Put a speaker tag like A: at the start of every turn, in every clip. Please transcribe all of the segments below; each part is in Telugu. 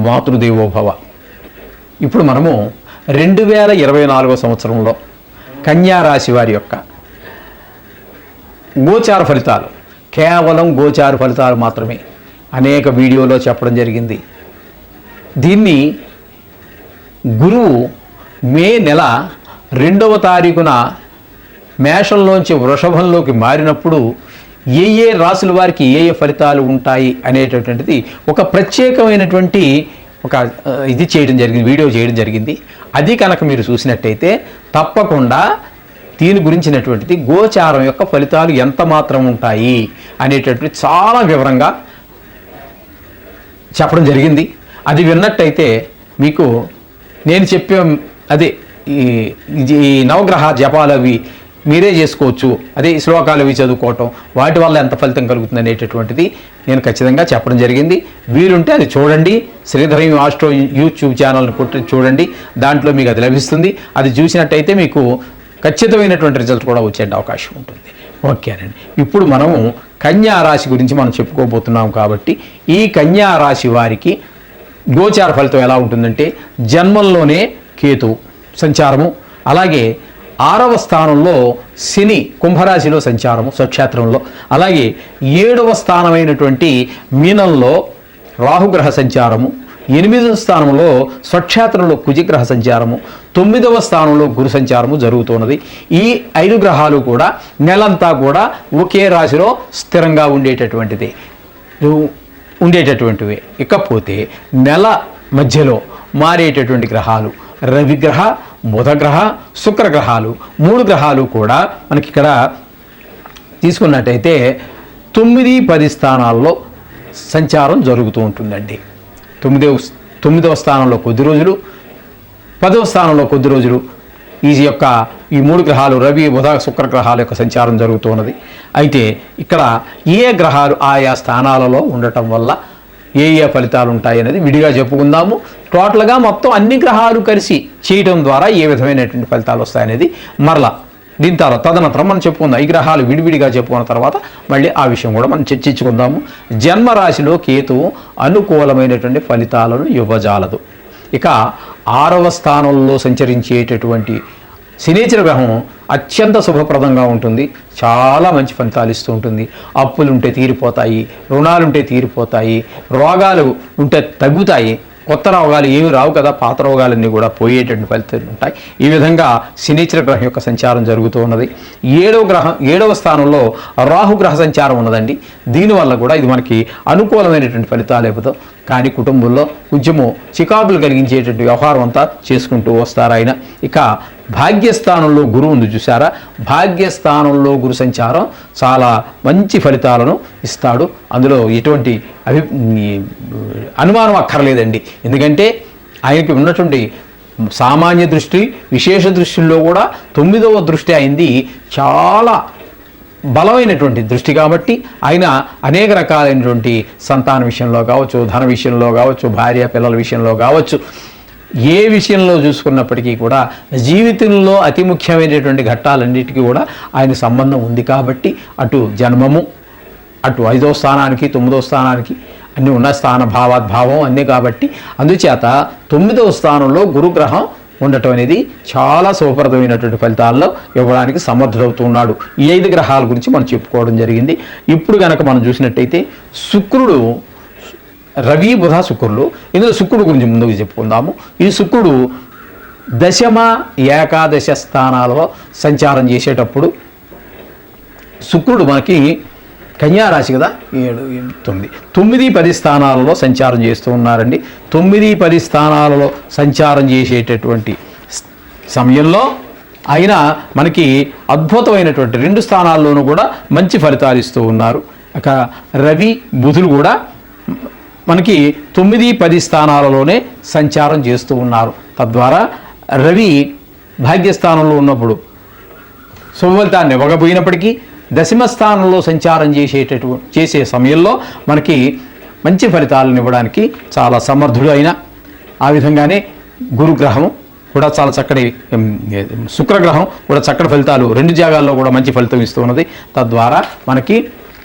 A: మాతృదేవోభవ. ఇప్పుడు మనము 2024 సంవత్సరంలో కన్యా రాశి వారి యొక్క గోచార ఫలితాలు, కేవలం గోచార ఫలితాలు మాత్రమే అనేక వీడియోలో చెప్పడం జరిగింది. దీన్ని గురువు మే నెల 2వ తారీఖున మేషంలోంచి వృషభంలోకి మారినప్పుడు ఏ ఏ రాశుల వారికి ఏ ఏ ఫలితాలు ఉంటాయి అనేటటువంటిది ఒక ప్రత్యేకమైనటువంటి ఇది చేయడం జరిగింది, వీడియో చేయడం జరిగింది. అది కనుక మీరు చూసినట్టయితే తప్పకుండా దీని గురించినటువంటిది గోచారం యొక్క ఫలితాలు ఎంత మాత్రం ఉంటాయి అనేటటువంటి చాలా వివరంగా చెప్పడం జరిగింది. అది విన్నట్టయితే మీకు నేను చెప్పే అదే ఈ నవగ్రహ జపాలు అవి మీరే చేసుకోవచ్చు, అదే శ్లోకాలు అవి చదువుకోవటం, వాటి వల్ల ఎంత ఫలితం కలుగుతుంది అనేటటువంటిది నేను ఖచ్చితంగా చెప్పడం జరిగింది. వీలుంటే అది చూడండి, శ్రీధరం ఆస్ట్రో యూట్యూబ్ ఛానల్ని కొట్టి చూడండి, దాంట్లో మీకు అది లభిస్తుంది. అది చూసినట్టయితే మీకు ఖచ్చితమైనటువంటి రిజల్ట్ కూడా వచ్చే అవకాశం ఉంటుంది. ఓకేనండి. ఇప్పుడు మనము కన్యా రాశి గురించి మనం చెప్పుకోబోతున్నాం కాబట్టి ఈ కన్యా రాశి వారికి గోచార ఫలితం ఎలా ఉంటుందంటే, జన్మంలోనే కేతు సంచారము, అలాగే 6వ స్థానంలో శని కుంభరాశిలో సంచారము స్వక్షేత్రంలో, అలాగే 7వ స్థానమైనటువంటి మీనంలో రాహుగ్రహ సంచారము, 8వ స్థానంలో స్వక్షేత్రంలో కుజగ్రహ సంచారము, 9వ స్థానంలో గురు సంచారము జరుగుతున్నది. ఈ 5 గ్రహాలు కూడా నెలంతా కూడా ఒకే రాశిలో స్థిరంగా ఉండేటటువంటివి. ఇకపోతే నెల మధ్యలో మారేటటువంటి గ్రహాలు రవిగ్రహ, బుధగ్రహ, శుక్రగ్రహాలు 3 గ్రహాలు కూడా మనకి ఇక్కడ తీసుకున్నట్టయితే 9, 10 స్థానాల్లో సంచారం జరుగుతూ ఉంటుందండి. 9వ స్థానంలో కొద్ది రోజులు, 10వ స్థానంలో కొద్ది రోజులు ఈ 3 గ్రహాలు రవి, బుధ, శుక్రగ్రహాల యొక్క సంచారం జరుగుతూ ఉన్నది. అయితే ఇక్కడ ఏ గ్రహాలు ఆయా స్థానాలలో ఉండటం వల్ల ఏ ఏ ఫలితాలు ఉంటాయి అనేది విడిగా చెప్పుకుందాము. టోటల్గా మొత్తం అన్ని గ్రహాలు కలిసి చేయటం ద్వారా ఏ విధమైనటువంటి ఫలితాలు వస్తాయనేది మరలా దీని తర్వాత తదనంతరం మనం చెప్పుకుందాం. ఈ గ్రహాలు విడివిడిగా చెప్పుకున్న తర్వాత మళ్ళీ ఆ విషయం కూడా మనం చర్చించుకుందాము. జన్మరాశిలో కేతువు అనుకూలమైనటువంటి ఫలితాలను ఇవ్వజాలదు. ఇక 6వ స్థానంలో సంచరించేటటువంటి శనీచర గ్రహం అత్యంత శుభప్రదంగా ఉంటుంది, చాలా మంచి ఫలితాలు ఇస్తూ ఉంటుంది. అప్పులుంటే తీరిపోతాయి, రుణాలుంటే తీరిపోతాయి, రోగాలు ఉంటే తగ్గుతాయి, కొత్త రోగాలు ఏమి రావు కదా, పాత రోగాలన్నీ కూడా పోయేటువంటి ఫలితాలు ఉంటాయి. ఈ విధంగా శనీచర గ్రహం యొక్క సంచారం జరుగుతూ ఉన్నది. 7వ స్థానంలో రాహుగ్రహ సంచారం ఉన్నదండి. దీనివల్ల కూడా ఇది మనకి అనుకూలమైనటువంటి ఫలితాలు ఇవ్వదు, కానీ కుటుంబంలో కొంచెము చికాకులు కలిగించేటువంటి వ్యవహారం అంతా చేసుకుంటూ వస్తారు ఆయన. ఇక భాగ్యస్థానంలో గురువు ఉంది చూసారా, భాగ్యస్థానంలో గురు సంచారం చాలా మంచి ఫలితాలను ఇస్తాడు. అందులో ఎటువంటి అనుమానం అక్కర్లేదండి. ఎందుకంటే ఆయనకి ఉన్నటువంటి సామాన్య దృష్టి, విశేష దృష్టిలో కూడా 9వ దృష్టి అయింది చాలా బలమైనటువంటి దృష్టి కాబట్టి ఆయన అనేక రకాలైనటువంటి సంతాన విషయంలో కావచ్చు, ధన విషయంలో కావచ్చు, భార్య పిల్లల విషయంలో కావచ్చు, ఏ విషయంలో చూసుకున్నప్పటికీ కూడా జీవితంలో అతి ముఖ్యమైనటువంటి ఘట్టాలన్నిటికీ కూడా ఆయన సంబంధం ఉంది కాబట్టి అటు జన్మము, అటు 5వ స్థానానికి 9వ స్థానానికి అన్నీ ఉన్న స్థాన భావాద్భావం అన్నీ కాబట్టి అందుచేత 9వ స్థానంలో గురుగ్రహం ఉండటం అనేది చాలా శుభప్రదమైనటువంటి ఫలితాల్లో ఇవ్వడానికి సమర్థుడవుతున్నాడు. ఈ 5 గ్రహాల గురించి మనం చెప్పుకోవడం జరిగింది. ఇప్పుడు కనుక మనం చూసినట్టయితే శుక్రుడు, రవి, బుధ, శుక్రులు, ఇందులో శుక్రుడు గురించి ముందుకు చెప్పుకుందాము. ఈ శుక్రుడు 10వ, ఏకాదశ స్థానాలలో సంచారం చేసేటప్పుడు శుక్రుడు మనకి కన్యారాశి కదా, 7, 8, 9, 10 స్థానాలలో సంచారం చేస్తూ ఉన్నారండి. 9, 10 స్థానాలలో సంచారం చేసేటటువంటి సమయంలో ఆయన మనకి అద్భుతమైనటువంటి 2 స్థానాల్లోనూ కూడా మంచి ఫలితాలు ఇస్తూ ఉన్నారు. ఇక రవి, బుధులు కూడా మనకి 9, 10 స్థానాలలోనే సంచారం చేస్తూ ఉన్నారు. తద్వారా రవి భాగ్యస్థానంలో ఉన్నప్పుడు శుభఫలితాన్ని ఇవ్వకపోయినప్పటికీ 10వ స్థానంలో సంచారం చేసే సమయంలో మనకి మంచి ఫలితాలను ఇవ్వడానికి చాలా సమర్థుడు అయిన, ఆ విధంగానే గురుగ్రహము కూడా చాలా చక్కటి, శుక్రగ్రహం కూడా చక్కటి ఫలితాలు 2 జాగాల్లో కూడా మంచి ఫలితం ఇస్తూ ఉన్నది. తద్వారా మనకి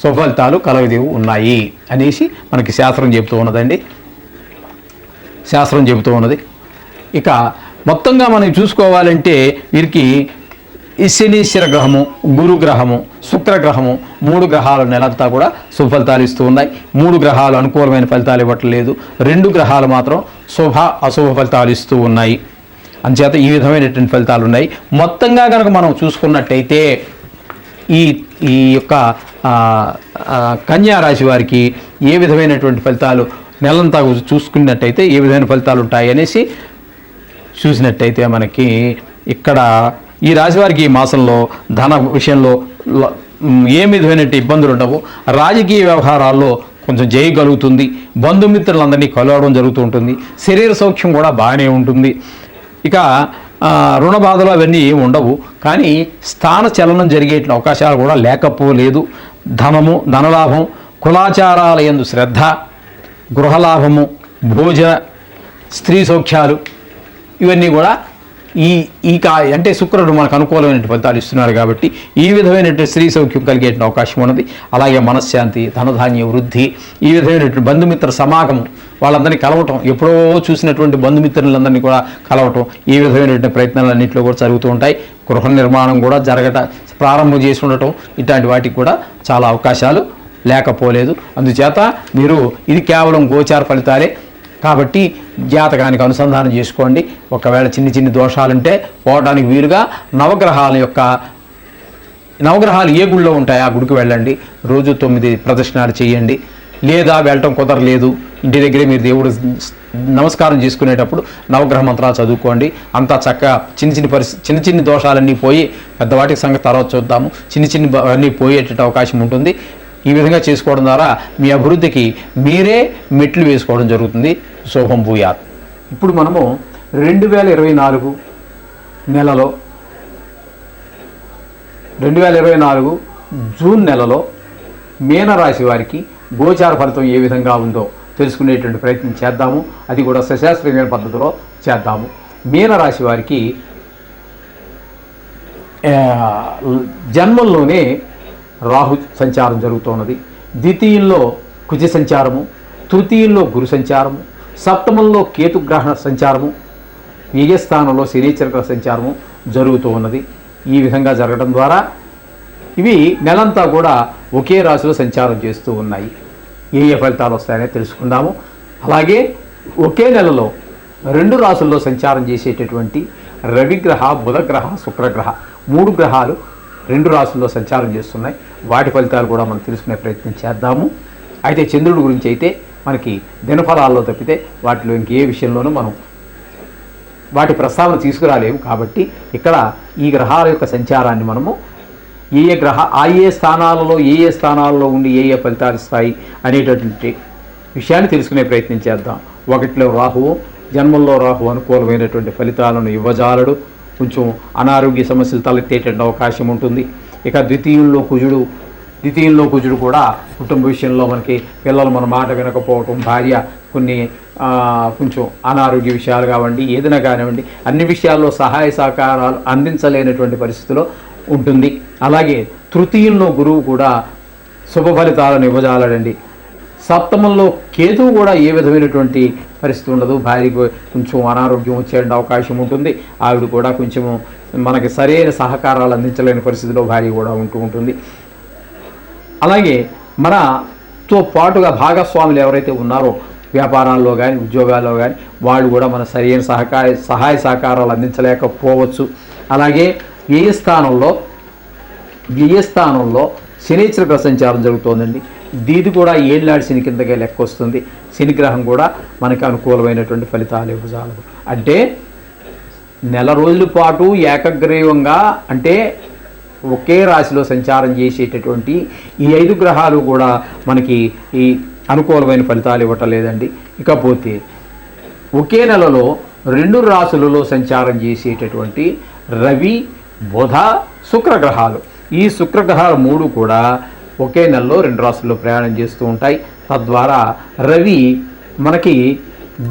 A: సుఫలితాలు కలగదేవి ఉన్నాయి అనేసి మనకి శాస్త్రం చెప్తూ ఉన్నదండి. శాస్త్రం చెబుతూ ఉన్నది. ఇక మొత్తంగా మనం చూసుకోవాలంటే వీరికి ఈ శనీశ్వర గ్రహము, గురుగ్రహము, శుక్రగ్రహము 3 గ్రహాలు నెలంతా కూడా శుభ ఫలితాలు ఇస్తూ ఉన్నాయి. 3 గ్రహాలు అనుకూలమైన ఫలితాలు ఇవ్వట్లేదు, 2 గ్రహాలు మాత్రం శుభ అశుభ ఫలితాలు ఇస్తూ ఉన్నాయి. అంచేత ఈ విధమైనటువంటి ఫలితాలు ఉన్నాయి. మొత్తంగా కనుక మనం చూసుకున్నట్టయితే ఈ ఈ యొక్క కన్యా రాశి వారికి ఏ విధమైనటువంటి ఫలితాలు నెలంతా చూసుకున్నట్టయితే ఏ విధమైన ఫలితాలు ఉంటాయి అనేసి చూసినట్టయితే మనకి ఇక్కడ ఈ రాశి వారికి ఈ మాసంలో ధన విషయంలో ఏ విధమైన ఇబ్బందులు ఉండవు. రాజకీయ వ్యవహారాల్లో కొంచెం జయం కలుగుతుంది. బంధుమిత్రులందరినీ కలవడం జరుగుతూ ఉంటుంది. శరీర సౌఖ్యం కూడా బాగానే ఉంటుంది. ఇక రుణ బాధలు అవన్నీ ఏమి ఉండవు. కానీ స్థాన చలనం జరిగే అవకాశాలు కూడా లేకపోలేదు. ధనము, ధనలాభం, కులాచారాల యందు శ్రద్ధ, గృహలాభము, భోజన, స్త్రీ సౌఖ్యాలు ఇవన్నీ కూడా అంటే శుక్రుడు మనకు అనుకూలమైన ఫలితాలు ఇస్తున్నారు కాబట్టి ఈ విధమైనటువంటి స్త్రీ సౌఖ్యం కలిగే అవకాశం ఉన్నది. అలాగే మనశ్శాంతి, ధనధాన్య వృద్ధి, ఈ విధమైనటువంటి బంధుమిత్ర సమాగమం, వాళ్ళందరినీ కలవటం, ఎప్పుడో చూసినటువంటి బంధుమిత్రులందరినీ కూడా కలవటం, ఈ విధమైనటువంటి ప్రయత్నాలన్నింటిలో కూడా జరుగుతూ ఉంటాయి. గృహ నిర్మాణం కూడా ప్రారంభం చేసి ఉండటం, ఇట్లాంటి వాటికి కూడా చాలా అవకాశాలు లేకపోలేదు. అందుచేత మీరు ఇది కేవలం గోచార ఫలితాలే కాబట్టి జాతకానికి అనుసంధానం చేసుకోండి. ఒకవేళ చిన్ని దోషాలుంటే పోవడానికి వీలుగా నవగ్రహాలు ఏ గుడిలో ఉంటాయో ఆ గుడికి వెళ్ళండి. రోజు 9 ప్రదక్షిణాలు చేయండి. లేదా వెళ్ళటం కుదరలేదు, ఇంటి దగ్గరే మీరు దేవుడు నమస్కారం చేసుకునేటప్పుడు నవగ్రహ మంత్రాలు చదువుకోండి. అంతా చక్కగా చిన్న దోషాలన్నీ పోయి, పెద్దవాటికి సంగతి తర్వాత చూద్దాము, అన్నీ పోయేట అవకాశం ఉంటుంది. ఈ విధంగా చేసుకోవడం ద్వారా మీ అభివృద్ధికి మీరే మెట్లు వేసుకోవడం జరుగుతుంది. శుభం భూయాత్. ఇప్పుడు మనము 2024 నెలలో 2024 జూన్ నెలలో మీనరాశి వారికి గోచార ఫలితం ఏ విధంగా ఉందో తెలుసుకునేటువంటి ప్రయత్నం చేద్దాము. అది కూడా సశాస్త్రీయ పద్ధతిలో చేద్దాము. మీనరాశి వారికి జన్మంలోనే రాహు సంచారం జరుగుతున్నది. ద్వితీయంలో కుజ సంచారము, తృతీయంలో గురు సంచారము, సప్తమంలో కేతుగ్రహణ సంచారము, వ్యయస్థానంలో శనీచర సంచారము జరుగుతూ ఉన్నది. ఈ విధంగా జరగడం ద్వారా ఇవి నెలంతా కూడా ఒకే రాశిలో సంచారం చేస్తూ ఉన్నాయి. ఏ ఫలితాలు వస్తాయనే తెలుసుకుందాము. అలాగే ఒకే నెలలో 2 రాశుల్లో సంచారం చేసేటటువంటి రవిగ్రహ, బుధగ్రహ, శుక్రగ్రహ 3 గ్రహాలు 2 రాశుల్లో సంచారం చేస్తున్నాయి. వాటి ఫలితాలు కూడా మనం తెలుసుకునే ప్రయత్నం చేద్దాము. అయితే చంద్రుడి గురించి అయితే మనకి దినఫలాల్లో తప్పితే వాటిలో ఇంకే విషయంలోనూ మనం వాటి ప్రస్తావన తీసుకురాలేము. కాబట్టి ఇక్కడ ఈ గ్రహాల యొక్క సంచారాన్ని మనము ఏ స్థానాలలో ఉండి ఏ ఫలితాలు ఇస్తాయి అనేటటువంటి విషయాన్ని తెలుసుకునే ప్రయత్నం చేద్దాం. 1లో రాహువు, జన్మంలో రాహు అనుకూలమైనటువంటి ఫలితాలను ఇవ్వజాలడు. కొంచెం అనారోగ్య సమస్యలు తలెత్తేటువంటి అవకాశం ఉంటుంది. ఇక ద్వితీయంలో కుజుడు కూడా కుటుంబ విషయంలో మనకి పిల్లలు మన మాట వినకపోవటం, భార్య కొంచెం అనారోగ్య విషయాలు కావండి, ఏదైనా కానివ్వండి, అన్ని విషయాల్లో సహాయ సహకారాలు అందించలేనటువంటి పరిస్థితిలో ఉంటుంది. అలాగే తృతీయంలో గురువు కూడా శుభ ఫలితాలను ఇవ్వజాలడండి. సప్తమంలో కేతువు కూడా ఏ విధమైనటువంటి పరిస్థితి ఉండదు. భార్యకు కొంచెం అనారోగ్యం వచ్చే అవకాశం ఉంటుంది. ఆవిడ కూడా కొంచెము మనకి సరైన సహకారాలు అందించలేని పరిస్థితిలో భార్య కూడా ఉంటుంది. అలాగే మనతో పాటుగా భాగస్వాములు ఎవరైతే ఉన్నారో వ్యాపారాల్లో కానీ ఉద్యోగాల్లో కానీ వాళ్ళు కూడా మన సరైన సహాయ సహకారాలు అందించలేకపోవచ్చు. అలాగే వ్యయస్థానంలో శనీచర సంచారం జరుగుతోందండి. దీది కూడా ఏళ్ళనాడు శని కిందకే లెక్క వస్తుంది. శనిగ్రహం కూడా మనకి అనుకూలమైనటువంటి ఫలితాలు ఇవ్వజాలదు. అంటే నెల రోజుల పాటు ఏకగ్రీవంగా అంటే ఒకే రాశిలో సంచారం చేసేటటువంటి ఈ 5 గ్రహాలు కూడా మనకి ఈ అనుకూలమైన ఫలితాలు ఇవ్వటం లేదండి. ఇకపోతే ఒకే నెలలో 2 రాశులలో సంచారం చేసేటటువంటి రవి, బుధ, శుక్రగ్రహాలు, ఈ శుక్రగ్రహాలు 3 కూడా ఒకే నెలలో 2 రాశుల్లో ప్రయాణం చేస్తూ ఉంటాయి. తద్వారా రవి మనకి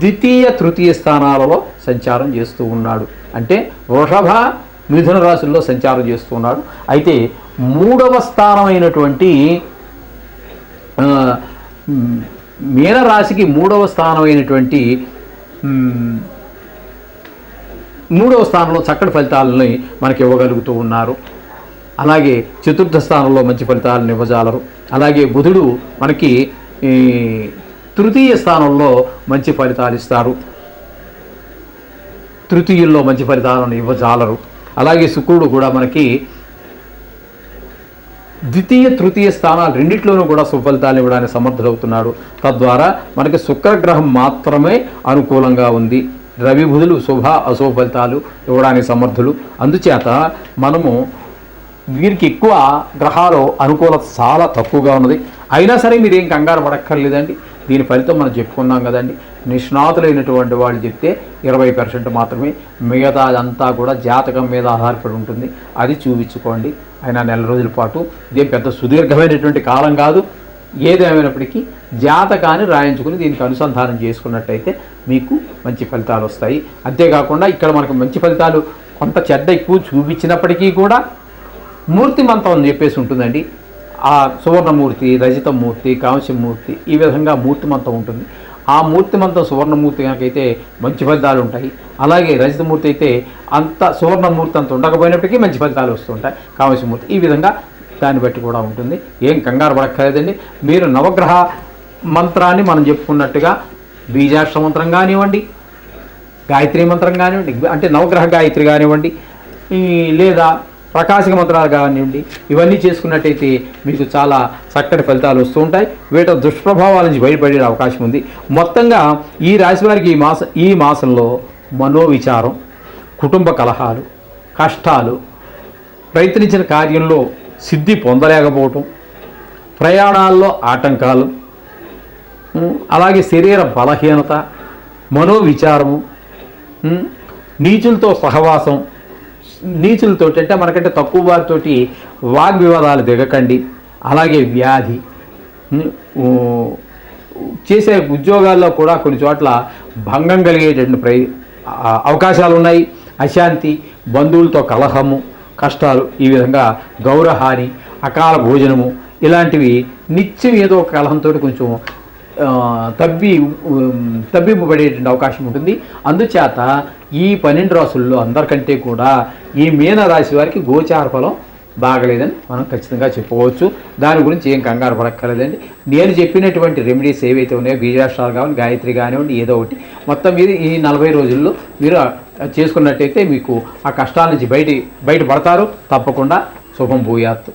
A: ద్వితీయ, తృతీయ స్థానాలలో సంచారం చేస్తూ ఉన్నాడు. అంటే వృషభ, మిథున రాశుల్లో సంచారం చేస్తూ ఉన్నాడు. అయితే 3వ స్థానమైనటువంటి మీనరాశికి 3వ స్థానమైనటువంటి మూడవ స్థానంలో చక్కటి ఫలితాలని మనకి ఇవ్వగలుగుతూ ఉన్నారు. అలాగే చతుర్థ స్థానంలో మంచి ఫలితాలను ఇవ్వజాలరు. అలాగే బుధుడు మనకి తృతీయ స్థానంలో మంచి ఫలితాలు ఇస్తారు, తృతీయుల్లో మంచి ఫలితాలను ఇవ్వజాలరు. అలాగే శుక్రుడు కూడా మనకి ద్వితీయ తృతీయ స్థానాలు రెండిట్లోనూ కూడా సుఫలితాలు ఇవ్వడానికి సమర్థుడవుతున్నాడు. తద్వారా మనకి శుక్రగ్రహం మాత్రమే అనుకూలంగా ఉంది. రవి బుధులు శుభ అశుభ ఫలితాలు ఇవ్వడానికి సమర్థులు. అందుచేత మనము వీరికి ఎక్కువ గ్రహాలు అనుకూలత చాలా తక్కువగా ఉన్నది. అయినా సరే మీరేం కంగారు పడక్కర్లేదండి. దీని ఫలితం మనం చెప్పుకున్నాం కదండి. నిష్ణాతులైనటువంటి వాళ్ళు చెప్తే 20% మాత్రమే, మిగతా అదంతా కూడా జాతకం మీద ఆధారపడి ఉంటుంది. అది చూపించుకోండి. అయినా నెల రోజుల పాటు ఇదేం పెద్ద సుదీర్ఘమైనటువంటి కాలం కాదు. ఏదేమైనప్పటికీ జాతకాన్ని రాయించుకుని దీనికి అనుసంధానం చేసుకున్నట్టయితే మీకు మంచి ఫలితాలు వస్తాయి. అంతేకాకుండా ఇక్కడ మనకు మంచి ఫలితాలు కొంత చెడ్డ ఎక్కువ చూపించినప్పటికీ కూడా మూర్తిమంతం అని చెప్పేసి ఉంటుందండి. ఆ సువర్ణమూర్తి, రజితమూర్తి, కాంస్యమూర్తి, ఈ విధంగా మూర్తిమంతం ఉంటుంది. ఆ మూర్తిమంతం సువర్ణమూర్తి కనుకైతే మంచి ఫలితాలు ఉంటాయి. అలాగే రజితమూర్తి అయితే అంత సువర్ణమూర్తి అంత ఉండకపోయినప్పటికీ మంచి ఫలితాలు వస్తుంటాయి. కాంస్యమూర్తి ఈ విధంగా దాన్ని బట్టి కూడా ఉంటుంది. ఏం కంగారు పడక్కర్లేదండి. మీరు నవగ్రహ మంత్రాన్ని మనం చెప్పుకున్నట్టుగా బీజాక్షర మంత్రం కానివ్వండి, గాయత్రి మంత్రం కానివ్వండి, అంటే నవగ్రహ గాయత్రి కానివ్వండి, లేదా ప్రకాశక మంత్రాలు కానివ్వండి, ఇవన్నీ చేసుకున్నట్టయితే మీకు చాలా చక్కటి ఫలితాలు వస్తూ ఉంటాయి. వీటి దుష్ప్రభావాల నుంచి బయటపడే అవకాశం ఉంది. మొత్తంగా ఈ రాశి వారికి ఈ మాసంలో మనోవిచారం, కుటుంబ కలహాలు, కష్టాలు, ప్రయత్నించిన కార్యంలో సిద్ధి పొందలేకపోవటం, ప్రయాణాల్లో ఆటంకాలు, అలాగే శరీర బలహీనత, మనోవిచారము, నీచులతో సహవాసం, నీచులతో అంటే మనకంటే తక్కువ వారితోటి వాగ్వివాదాలు దిగకండి. అలాగే వ్యాధి, చేసే ఉద్యోగాల్లో కూడా కొన్ని చోట్ల భంగం కలిగేటువంటి అవకాశాలు ఉన్నాయి. అశాంతి, బంధువులతో కలహము, కష్టాలు, ఈ విధంగా గౌరవహాని, అకాల భోజనము, ఇలాంటివి నిత్యం ఏదో ఒక కలహంతో కొంచెం తబ్బిబ్బుపడేటువంటి అవకాశం ఉంటుంది. అందుచేత ఈ 12 రాసుల్లో అందరికంటే కూడా ఈ మీన రాశి వారికి గోచార ఫలం బాగలేదని మనం ఖచ్చితంగా చెప్పుకోవచ్చు. దాని గురించి ఏం కంగారు పడక్కర్లేదండి. నేను చెప్పినటువంటి రెమెడీస్ ఏవైతే ఉన్నాయో, బీజాక్షరాలు కానివ్వండి, గాయత్రి కానివ్వండి, ఏదో ఒకటి మొత్తం మీద ఈ 40 రోజుల్లో మీరు చేసుకున్నట్టయితే మీకు ఆ కష్టాల నుంచి బయటపడతారు. తప్పకుండా శుభం భూయాత్.